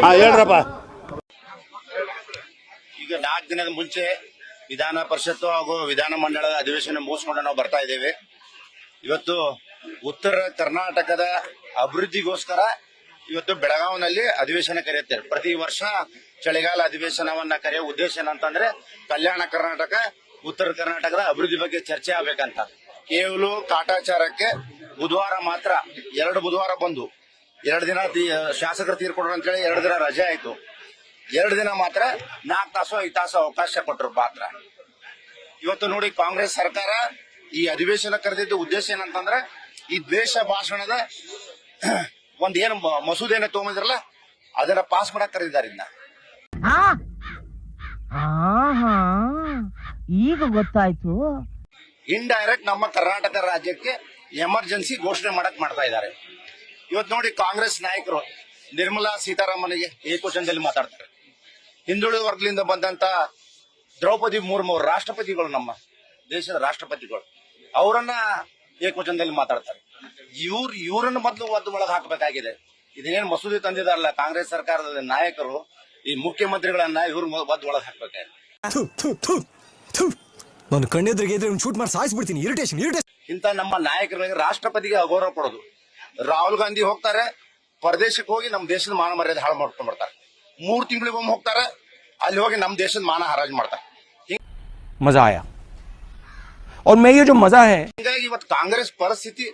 ಹೇಳ್ರಪ್ಪ. ಈಗ 4 ದಿನದ ಮುಂಚೆ ವಿಧಾನ ಪರಿಷತ್ತು ಹಾಗೂ ವಿಧಾನ ಮಂಡಲದ ಅಧಿವೇಶನ ಮುಗಿಸ್ಕೊಂಡು ನಾವು ಬರ್ತಾ ಇದ್ದೇವೆ. ಇವತ್ತು ಉತ್ತರ ಕರ್ನಾಟಕದ ಅಭಿವೃದ್ಧಿಗೋಸ್ಕರ ಇವತ್ತು ಬೆಳಗಾವಿನಲ್ಲಿ ಅಧಿವೇಶನ ಕರೆಯುತ್ತಾರೆ. ಪ್ರತಿ ವರ್ಷ ಚಳಿಗಾಲ ಅಧಿವೇಶನವನ್ನ ಕರೆಯುವ ಉದ್ದೇಶ ಏನಂತಂದ್ರೆ ಕಲ್ಯಾಣ ಕರ್ನಾಟಕ ಉತ್ತರ ಕರ್ನಾಟಕದ ಅಭಿವೃದ್ಧಿ ಬಗ್ಗೆ ಚರ್ಚೆ ಆಗ್ಬೇಕಂತ. ಕೇವಲ ಕಾಟಾಚಾರಕ್ಕೆ ಬುಧವಾರ ಮಾತ್ರ 2 ಬುಧವಾರ ಬಂದು 2 ದಿನ ಶಾಸಕರು ತೀರ್ಕೊಂಡ್ರು ಅಂತೇಳಿ 2 ದಿನ ರಜೆ ಆಯ್ತು. 2 ದಿನ ಮಾತ್ರ 4 ತಾಸು 5 ತಾಸು ಅವಕಾಶ ಕೊಟ್ಟರು ಮಾತ್ರ. ಇವತ್ತು ನೋಡಿ ಕಾಂಗ್ರೆಸ್ ಸರ್ಕಾರ ಈ ಅಧಿವೇಶನ ಕರೆದಿದ್ದ ಉದ್ದೇಶ ಏನಂತಂದ್ರೆ ಈ ದ್ವೇಷ ಭಾಷಣದ ಒಂದೇನು ಮಸೂದೆನ ತಗೊಂಡಿದ್ರಲ್ಲ ಅದನ್ನ ಪಾಸ್ ಮಾಡಕ್ ಕರೆದಿದ್ದಾರೆ. ಇನ್ನ ಈಗ ಗೊತ್ತಾಯ್ತು. ಇಂಡೈರೆಕ್ಟ್ ನಮ್ಮ ಕರ್ನಾಟಕ ರಾಜ್ಯಕ್ಕೆ ಎಮರ್ಜೆನ್ಸಿ ಘೋಷಣೆ ಮಾಡ್ತಾ ಇದ್ದಾರೆ. ಇವತ್ತು ನೋಡಿ ಕಾಂಗ್ರೆಸ್ ನಾಯಕರು ನಿರ್ಮಲಾ ಸೀತಾರಾಮನ್ಗೆ ಏಕವಚನದಲ್ಲಿ ಮಾತಾಡ್ತಾರೆ. ಹಿಂದುಳಿದ ವರ್ಗದಿಂದ ಬಂದಂತ ದ್ರೌಪದಿ ಮುರ್ಮು ರಾಷ್ಟ್ರಪತಿಗಳು, ನಮ್ಮ ದೇಶದ ರಾಷ್ಟ್ರಪತಿಗಳು, ಅವರನ್ನ ಏಕವಚನದಲ್ಲಿ ಮಾತಾಡ್ತಾರೆ. ಇವ್ರನ್ನ ಮೊದಲು ಒಳಗೆ ಹಾಕಬೇಕಾಗಿದೆ. ಇದೇನು ಮಸೂದೆ ತಂದಿದಾರಲ್ಲ ಕಾಂಗ್ರೆಸ್ ಸರ್ಕಾರದ ನಾಯಕರು, ಈ ಮುಖ್ಯಮಂತ್ರಿಗಳನ್ನ ಇವ್ರ ಒಳಗೆ ಹಾಕಬೇಕಾಗಿದೆ. ನಾನು ಕಣ್ಣೆದ್ರಿಗೆ ಶೂಟ್ ಮಾಡಿ ಸಾಯಿಸ್ಬಿಡ್ತೀನಿ. ಇರಿಟೇಷನ್ ಇಂತ ನಮ್ಮ ನಾಯಕರಿಗೆ ರಾಷ್ಟ್ರಪತಿಗೆ ಅಗೌರವ ಕೊಡೋದು. ರಾಹುಲ್ ಗಾಂಧಿ ಹೋಗ್ತಾರೆ ಪರದೇಶಕ್ಕೆ ಹೋಗಿ ನಮ್ಮ ದೇಶದ ಮಾನ ಮರ್ಯಾದೆ ಹಾಳು ಮಾಡ್ಕೊಂಡ್ ಬರ್ತಾರೆ. 3 ತಿಂಗಳಿಗೊಮ್ಮೆ ಹೋಗ್ತಾರೆ, ಅಲ್ಲಿ ಹೋಗಿ ನಮ್ಮ ದೇಶದ ಮಾನ ಹರಾಜು ಮಾಡ್ತಾರೆ. ಮಜಾ ಆಯಾ और मैं ये जो मजा है ಹೀಗಾಗಿ ಇವತ್ತು ಕಾಂಗ್ರೆಸ್ ಪರಿಸ್ಥಿತಿ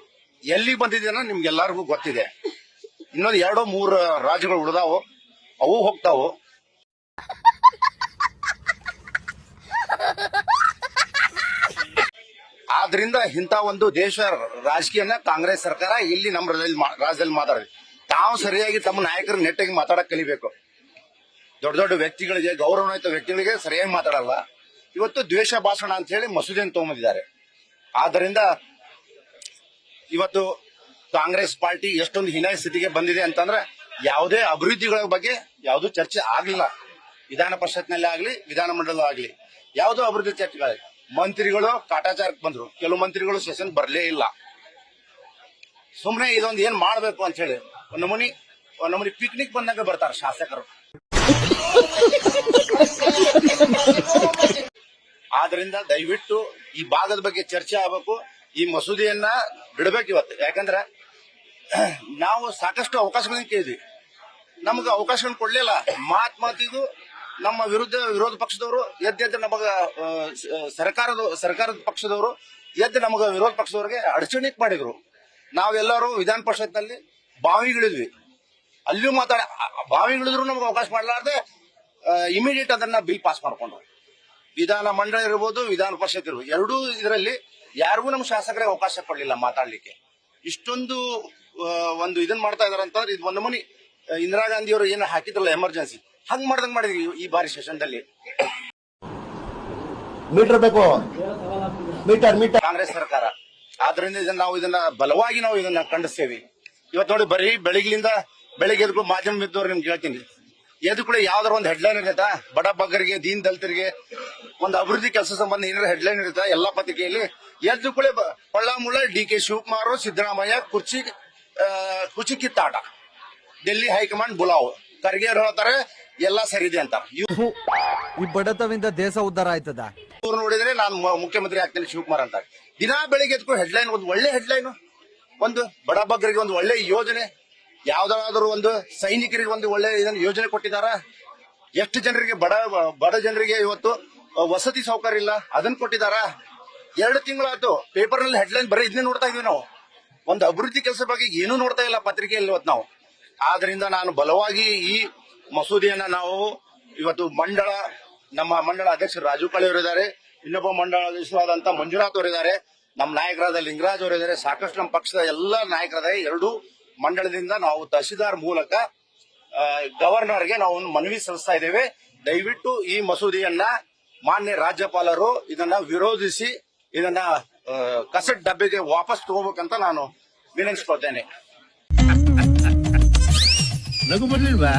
ಎಲ್ಲಿ ಬಂದಿದೆ ಅನ್ನೋ ನಿಮ್ಗೆಲ್ಲರಿಗೂ ಗೊತ್ತಿದೆ. ಇನ್ನೊಂದು 2-3 ರಾಜ್ಯಗಳು ಉಳಿದಾವು, ಅವು ಹೋಗ್ತಾವು. ಆದ್ರಿಂದ ಇಂಥ ಒಂದು ದೇಶ ರಾಜಕೀಯನ ಕಾಂಗ್ರೆಸ್ ಸರ್ಕಾರ ಇಲ್ಲಿ ನಮ್ಮ ರಾಜ್ಯದಲ್ಲಿ ಮಾತಾಡಿದೆ. ತಾವು ಸರಿಯಾಗಿ ತಮ್ಮ ನಾಯಕರು ನೆಟ್ಟಾಗಿ ಮಾತಾಡಕ್ ಕಲಿಬೇಕು. ದೊಡ್ಡ ದೊಡ್ಡ ವ್ಯಕ್ತಿಗಳಿಗೆ, ಗೌರವಾನ್ವಿತ ವ್ಯಕ್ತಿಗಳಿಗೆ ಸರಿಯಾಗಿ ಮಾತಾಡಲ್ಲ. ಇವತ್ತು ದ್ವೇಷ ಭಾಷಣ ಅಂತ ಹೇಳಿ ಮಸೂದೆಯನ್ನು ತಗೊಂಡಿದ್ದಾರೆ. ಆದ್ದರಿಂದ ಇವತ್ತು ಕಾಂಗ್ರೆಸ್ ಪಾರ್ಟಿ ಎಷ್ಟೊಂದು ಹೀನಾಯ ಸ್ಥಿತಿಗೆ ಬಂದಿದೆ ಅಂತಂದ್ರೆ ಯಾವುದೇ ಅಭಿವೃದ್ಧಿಗಳ ಬಗ್ಗೆ ಯಾವುದೂ ಚರ್ಚೆ ಆಗ್ಲಿಲ್ಲ. ವಿಧಾನ ಪರಿಷತ್ನಲ್ಲಿ ಆಗ್ಲಿ ವಿಧಾನ ಮಂಡಲ ಆಗ್ಲಿ ಯಾವುದೋ ಅಭಿವೃದ್ಧಿ ಚರ್ಚೆಗಳು. ಮಂತ್ರಿಗಳು ಕಾಟಾಚಾರಕ್ಕೆ ಬಂದ್ರು, ಕೆಲವು ಮಂತ್ರಿಗಳು ಸೆಷನ್ ಬರ್ಲೇ ಇಲ್ಲ. ಸುಮ್ನೆ ಇದೊಂದು ಏನ್ ಮಾಡ್ಬೇಕು ಅಂತ ಹೇಳಿ ಒಂದ್ ನಮೂನಿ ಪಿಕ್ನಿಕ್ ಬಂದಾಗ ಬರ್ತಾರೆ ಶಾಸಕರು. ಆದ್ರಿಂದ ದಯವಿಟ್ಟು ಈ ಭಾಗದ ಬಗ್ಗೆ ಚರ್ಚೆ ಆಗಬೇಕು. ಈ ಮಸೂದೆಯನ್ನ ಬಿಡಬೇಕು ಇವತ್ತು. ಯಾಕಂದ್ರೆ ನಾವು ಸಾಕಷ್ಟು ಅವಕಾಶಗಳನ್ನ ಕೇಳಿದ್ವಿ, ನಮ್ಗೆ ಅವಕಾಶಗಳನ್ನ ಕೊಡ್ಲಿಲ್ಲ. ಮಾತಿಗೂ ನಮ್ಮ ವಿರೋಧ ಪಕ್ಷದವರು ಎದ್ದು ನಮಗ ಸರ್ಕಾರದ ಪಕ್ಷದವರು ಎದ್ದು ನಮಗ ವಿರೋಧ ಪಕ್ಷದವ್ರಿಗೆ ಅಡಚಣೆ ಮಾಡಿದ್ರು. ನಾವೆಲ್ಲರೂ ವಿಧಾನ ಪರಿಷತ್ನಲ್ಲಿ ಬಾವಿಗಳಿದ್ವಿ, ಅಲ್ಲಿಯೂ ಬಾವಿಗಳಿದ್ರು ನಮ್ಗೆ ಅವಕಾಶ ಮಾಡಲಾರ್ದೆ ಇಮಿಡಿಯೇಟ್ ಅದನ್ನ ಬಿಲ್ ಪಾಸ್ ಮಾಡ್ಕೊಂಡ್ರು. ವಿಧಾನ ಮಂಡಳ ಇರ್ಬೋದು, ವಿಧಾನ ಪರಿಷತ್ ಇರ್ಬೋದು, ಎರಡೂ ಇದರಲ್ಲಿ ಯಾರಿಗೂ ನಮ್ಮ ಶಾಸಕರಿಗೆ ಅವಕಾಶ ಕೊಡ್ಲಿಲ್ಲ ಮಾತಾಡ್ಲಿಕ್ಕೆ. ಇಷ್ಟೊಂದು ಒಂದು ಇದನ್ನ ಮಾಡ್ತಾ ಇದಾರೆ ಅಂತಂದ್ರೆ ಇದು ಒಂದು ನಮೂನಿ ಇಂದಿರಾ ಗಾಂಧಿ ಅವರು ಏನು ಹಾಕಿದ್ರಲ್ಲ ಎಮರ್ಜೆನ್ಸಿ, ಹಂಗ್ ಮಾಡ್ದಂಗ್ ಮಾಡಿದ್ವಿ ಈ ಬಾರಿ ಸೆಷನ್ದಲ್ಲಿ. ಮೀಟರ್ ಬೇಕು, ಮೀಟರ್ ಕಾಂಗ್ರೆಸ್ ಸರ್ಕಾರ. ಆದ್ರಿಂದ ಇದನ್ನ ಬಲವಾಗಿ ನಾವು ಇದನ್ನ ಖಂಡಿಸ್ತೇವೆ. ಇವತ್ತು ನೋಡಿ ಬರೀ ಬೆಳಿಗ್ಗೆ ಎದ್ಕೊಂಡು ಮಾಧ್ಯಮ ಮಿದ್ದವ್ರು ನಿಮ್ಗೆ ಹೇಳ್ತೀನಿ, ಎದು ಕೂಡ ಯಾವ್ದಾರ ಒಂದು ಹೆಡ್ಲೈನ್ ಇರುತ್ತಾ, ಬಡ ಬಗ್ಗರಿಗೆ, ದೀನ್ ದಲಿತರಿಗೆ ಒಂದು ಅಭಿವೃದ್ಧಿ ಕೆಲಸ ಸಂಬಂಧ ಏನಾರ ಹೆಡ್ಲೈನ್ ಇರುತ್ತಾ ಎಲ್ಲಾ ಪತ್ರಿಕೆಯಲ್ಲಿ. ಎದ್ದು ಕೂಡ ಹೊಳ್ಳ ಮುಳ್ಳ DK ಶಿವಕುಮಾರ್, ಸಿದ್ದರಾಮಯ್ಯ ಕುಚಿ ಕಿತ್ತಾಟ, ಡೆಲ್ಲಿ ಹೈಕಮಾಂಡ್ ಬುಲಾವ್, ಖರ್ಗೆ ಹೇಳ್ತಾರೆ ಎಲ್ಲಾ ಸರಿ ಇದೆ ಅಂತ. ಈ ಬಡತವಿಂದ ದೇಶ ಉದ್ಧಾರ ಆಯ್ತದ. ಇವ್ರು ನೋಡಿದ್ರೆ ನಾನು ಮುಖ್ಯಮಂತ್ರಿ ಆಗ್ತೇನೆ ಶಿವಕುಮಾರ್ ಅಂತ. ದಿನಾ ಬೆಳಿಗ್ಗೆ ಎದ್ಕೊಂಡು ಹೆಡ್ಲೈನ್, ಒಂದು ಒಳ್ಳೆ ಹೆಡ್ಲೈನ್, ಒಂದು ಬಡ ಬಗ್ಗರಿಗೆ ಒಂದು ಒಳ್ಳೆ ಯೋಜನೆ, ಯಾವ್ದಾದ್ರು ಒಂದು ಸೈನಿಕರಿಗೆ ಒಂದು ಒಳ್ಳೆ ಇದನ್ನ ಯೋಜನೆ ಕೊಟ್ಟಿದಾರ. ಎಷ್ಟು ಜನರಿಗೆ ಬಡ ಜನರಿಗೆ ಇವತ್ತು ವಸತಿ ಸೌಕರ್ಯ ಇಲ್ಲ, ಅದನ್ನ ಕೊಟ್ಟಿದಾರ. 2 ತಿಂಗಳಾಯ್ತು ಪೇಪರ್ ನಲ್ಲಿ ಹೆಡ್ಲೈನ್ ಬರೀ ಇದನ್ನೇ ನೋಡ್ತಾ ಇದೀವಿ ನಾವು. ಒಂದು ಅಭಿವೃದ್ಧಿ ಕೆಲಸ ಬಗ್ಗೆ ಏನೂ ನೋಡ್ತಾ ಇಲ್ಲ ಪತ್ರಿಕೆಯಲ್ಲಿ ಇವತ್ತು ನಾವು. ಆದ್ರಿಂದ ನಾನು ಬಲವಾಗಿ ಈ ಮಸೂದೆಯನ್ನ ನಾವು ಇವತ್ತು ನಮ್ಮ ಮಂಡಳ ಅಧ್ಯಕ್ಷರು ರಾಜು ಕಾಳೆ ಅವರಿದ್ದಾರೆ, ಇನ್ನೊಬ್ಬ ಮಂಡಳ ಅಧ್ಯಕ್ಷರಾದಂತ ಮಂಜುನಾಥ್ ಅವರಿದ್ದಾರೆ, ನಮ್ಮ ನಾಯಕರಾದ ಲಿಂಗರಾಜ್ ಅವರಿದ್ದಾರೆ, ಸಾಕಷ್ಟು ನಮ್ಮ ಪಕ್ಷದ ಎಲ್ಲ ನಾಯಕರಾದ 2 ಮಂಡಳದಿಂದ ನಾವು ತಹಶೀಲ್ದಾರ್ ಮೂಲಕ ಗವರ್ನರ್ಗೆ ನಾವು ಮನವಿ ಸಲ್ಲಿಸ್ತಾ ಇದ್ದೇವೆ. ದಯವಿಟ್ಟು ಈ ಮಸೂದೆಯನ್ನ ಮಾನ್ಯ ರಾಜ್ಯಪಾಲರು ಇದನ್ನ ವಿರೋಧಿಸಿ ಇದನ್ನ ಕಸಟ್ ಡಬ್ಬಿಗೆ ವಾಪಸ್ ತಗೋಬೇಕಂತ ನಾನು ವಿನಂತಿಸ್ಕೊಳ್ತೇನೆ. ನಗು ಬರ್ಲಿಲ್ವಾ?